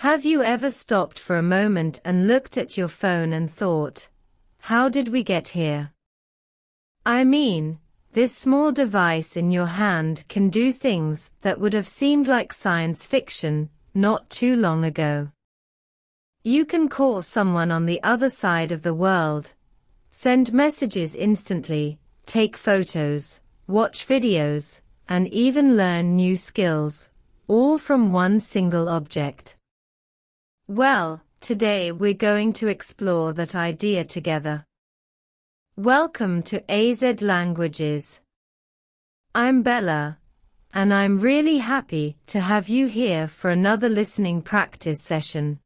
Have you ever stopped for a moment and looked at your phone and thought, how did we get here? I mean, this small device in your hand can do things that would have seemed like science fiction not too long ago. You can call someone on the other side of the world, send messages instantly, take photos, watch videos, and even learn new skills, all from one single object. Well, today we're going to explore that idea together. Welcome to AZ Languages. I'm Bella, and I'm really happy to have you here for another listening practice session.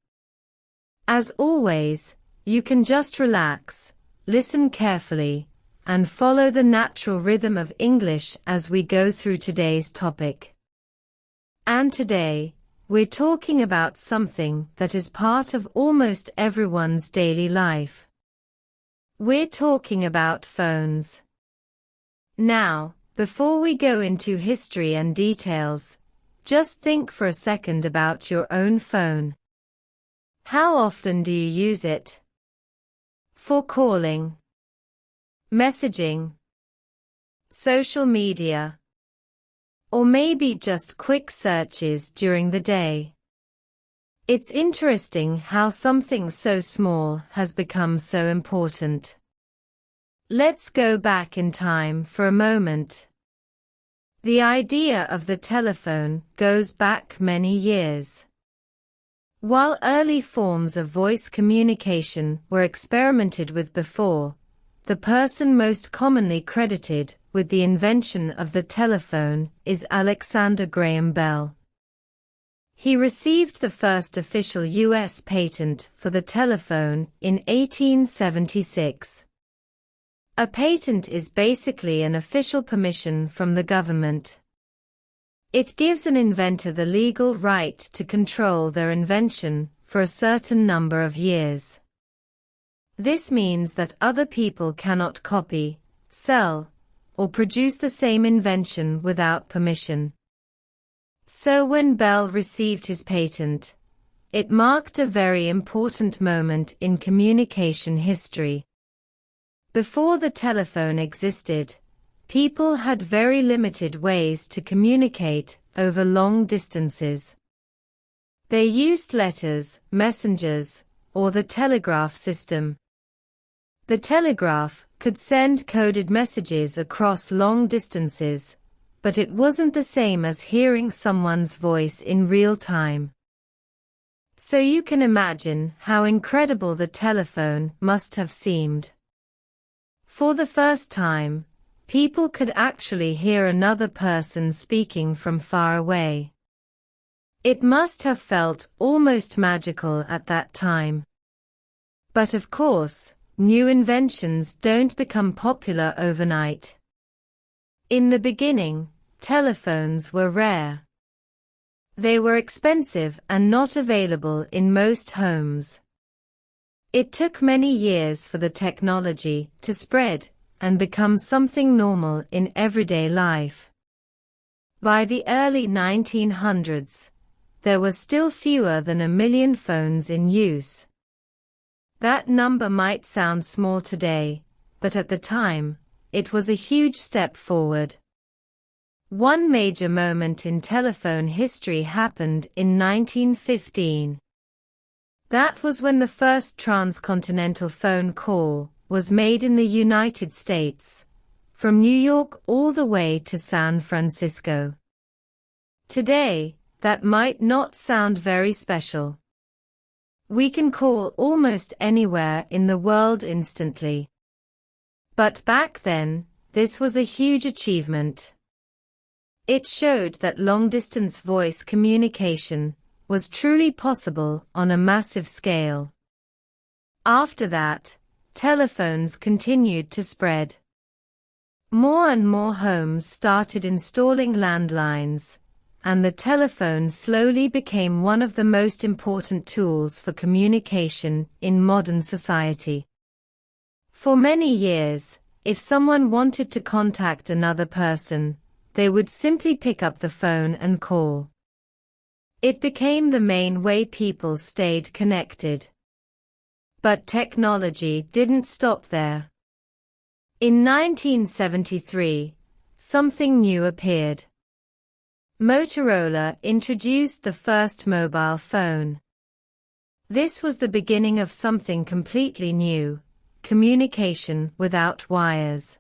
As always, you can just relax, listen carefully, and follow the natural rhythm of English as we go through today's topic. And today, we're talking about something that is part of almost everyone's daily life. We're talking about phones. Now, before we go into history and details, just think for a second about your own phone. How often do you use it? For calling, messaging, social media, or maybe just quick searches during the day. It's interesting how something so small has become so important. Let's go back in time for a moment. The idea of the telephone goes back many years. While early forms of voice communication were experimented with before, the person most commonly credited with the invention of the telephone is Alexander Graham Bell. He received the first official U.S. patent for the telephone in 1876. A patent is basically an official permission from the government. It gives an inventor the legal right to control their invention for a certain number of years. This means that other people cannot copy, sell, or produce the same invention without permission. So when Bell received his patent, it marked a very important moment in communication history. Before the telephone existed, people had very limited ways to communicate over long distances. They used letters, messengers, or the telegraph system. The telegraph could send coded messages across long distances, but it wasn't the same as hearing someone's voice in real time. So you can imagine how incredible the telephone must have seemed. For the first time, people could actually hear another person speaking from far away. It must have felt almost magical at that time. But of course, new inventions don't become popular overnight. In the beginning, telephones were rare. They were expensive and not available in most homes. It took many years for the technology to spread and become something normal in everyday life. By the early 1900s, there were still fewer than 1 million phones in use. That number might sound small today, but at the time, it was a huge step forward. One major moment in telephone history happened in 1915. That was when the first transcontinental phone call was made in the United States, from New York all the way to San Francisco. Today, that might not sound very special. We can call almost anywhere in the world instantly. But back then, this was a huge achievement. It showed that long-distance voice communication was truly possible on a massive scale. After that, telephones continued to spread. More and more homes started installing landlines, and the telephone slowly became one of the most important tools for communication in modern society. For many years, if someone wanted to contact another person, they would simply pick up the phone and call. It became the main way people stayed connected. But technology didn't stop there. In 1973, something new appeared. Motorola introduced the first mobile phone. This was the beginning of something completely new: communication without wires.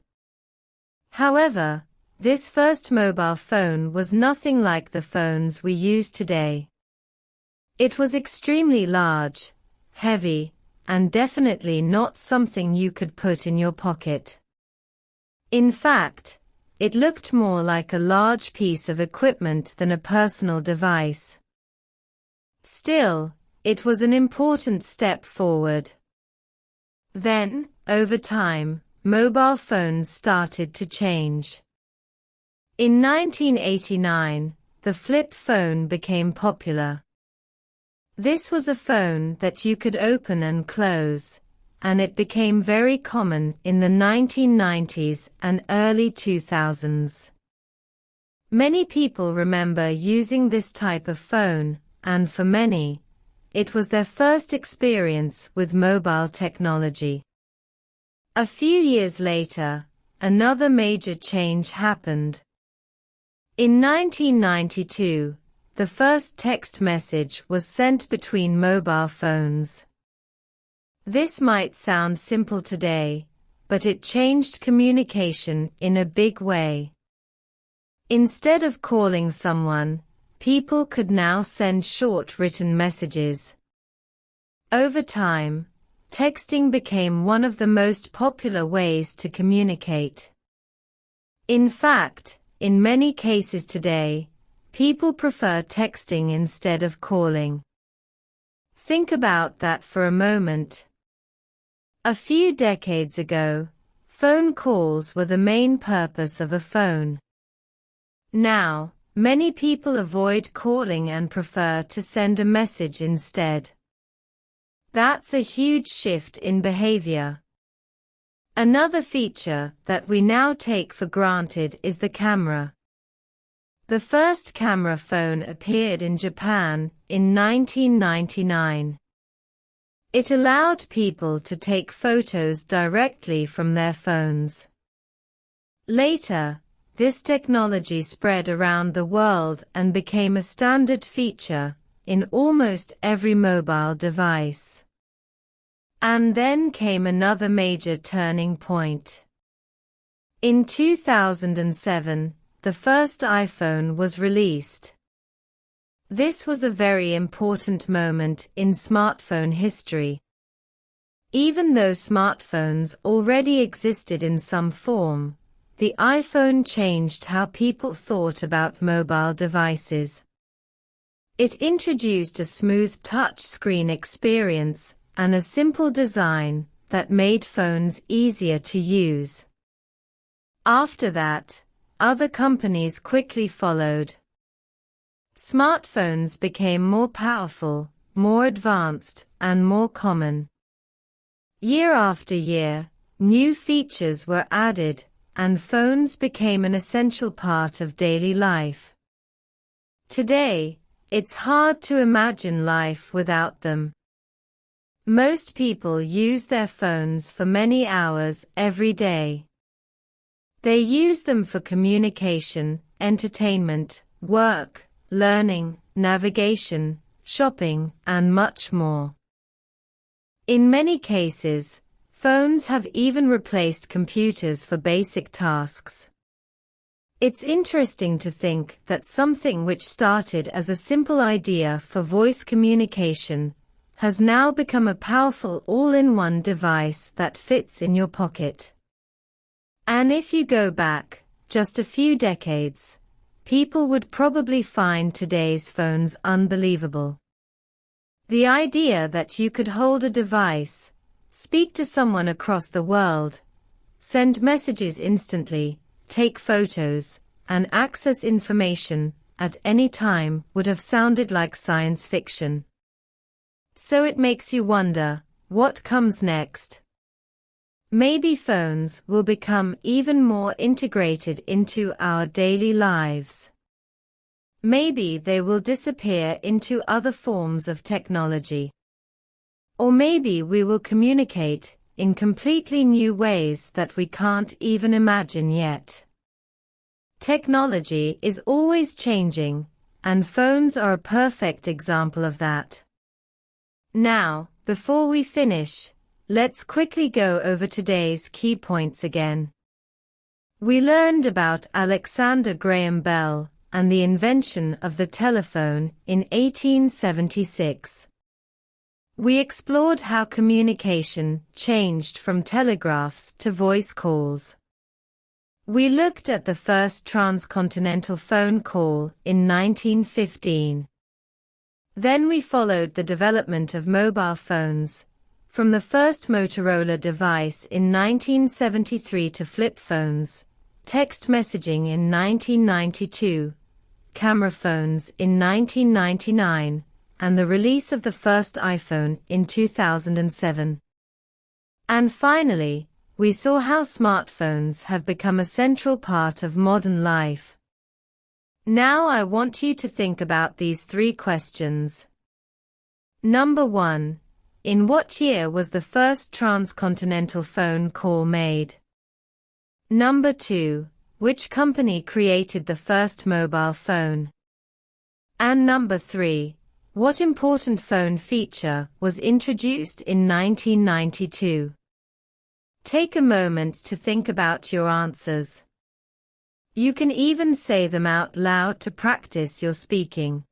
However, this first mobile phone was nothing like the phones we use today. It was extremely large, heavy, and definitely not something you could put in your pocket. In fact, it looked more like a large piece of equipment than a personal device. Still, it was an important step forward. Then, over time, mobile phones started to change. In 1989, the flip phone became popular. This was a phone that you could open and close, and it became very common in the 1990s and early 2000s. Many people remember using this type of phone, and for many, it was their first experience with mobile technology. A few years later, another major change happened. In 1992, the first text message was sent between mobile phones. This might sound simple today, but it changed communication in a big way. Instead of calling someone, people could now send short written messages. Over time, texting became one of the most popular ways to communicate. In fact, in many cases today, people prefer texting instead of calling. Think about that for a moment. A few decades ago, phone calls were the main purpose of a phone. Now, many people avoid calling and prefer to send a message instead. That's a huge shift in behavior. Another feature that we now take for granted is the camera. The first camera phone appeared in Japan in 1999. It allowed people to take photos directly from their phones. Later, this technology spread around the world and became a standard feature in almost every mobile device. And then came another major turning point. In 2007, the first iPhone was released. This was a very important moment in smartphone history. Even though smartphones already existed in some form, the iPhone changed how people thought about mobile devices. It introduced a smooth touch-screen experience and a simple design that made phones easier to use. After that, other companies quickly followed. Smartphones became more powerful, more advanced, and more common. Year after year, new features were added, and phones became an essential part of daily life. Today, it's hard to imagine life without them. Most people use their phones for many hours every day. They use them for communication, entertainment, work, learning, navigation, shopping, and much more. In many cases, phones have even replaced computers for basic tasks. It's interesting to think that something which started as a simple idea for voice communication has now become a powerful all-in-one device that fits in your pocket. And if you go back just a few decades, people would probably find today's phones unbelievable. The idea that you could hold a device, speak to someone across the world, send messages instantly, take photos, and access information at any time would have sounded like science fiction. So it makes you wonder, what comes next? Maybe phones will become even more integrated into our daily lives. Maybe they will disappear into other forms of technology. Or maybe we will communicate in completely new ways that we can't even imagine yet. Technology is always changing, and phones are a perfect example of that. Now, before we finish, let's quickly go over today's key points again. We learned about Alexander Graham Bell and the invention of the telephone in 1876. We explored how communication changed from telegraphs to voice calls. We looked at the first transcontinental phone call in 1915. Then we followed the development of mobile phones, from the first Motorola device in 1973 to flip phones, text messaging in 1992, camera phones in 1999, and the release of the first iPhone in 2007. And finally, we saw how smartphones have become a central part of modern life. Now I want you to think about these 3 questions. Number 1. In what year was the first transcontinental phone call made? Number 2. Which company created the first mobile phone? And number 3. What important phone feature was introduced in 1992? Take a moment to think about your answers. You can even say them out loud to practice your speaking.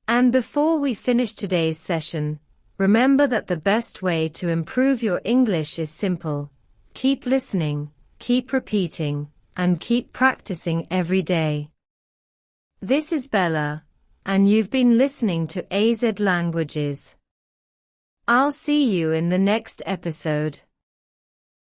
And before we finish today's session, remember that the best way to improve your English is simple. Keep listening, keep repeating, and keep practicing every day. This is Bella, and you've been listening to AZ Languages. I'll see you in the next episode.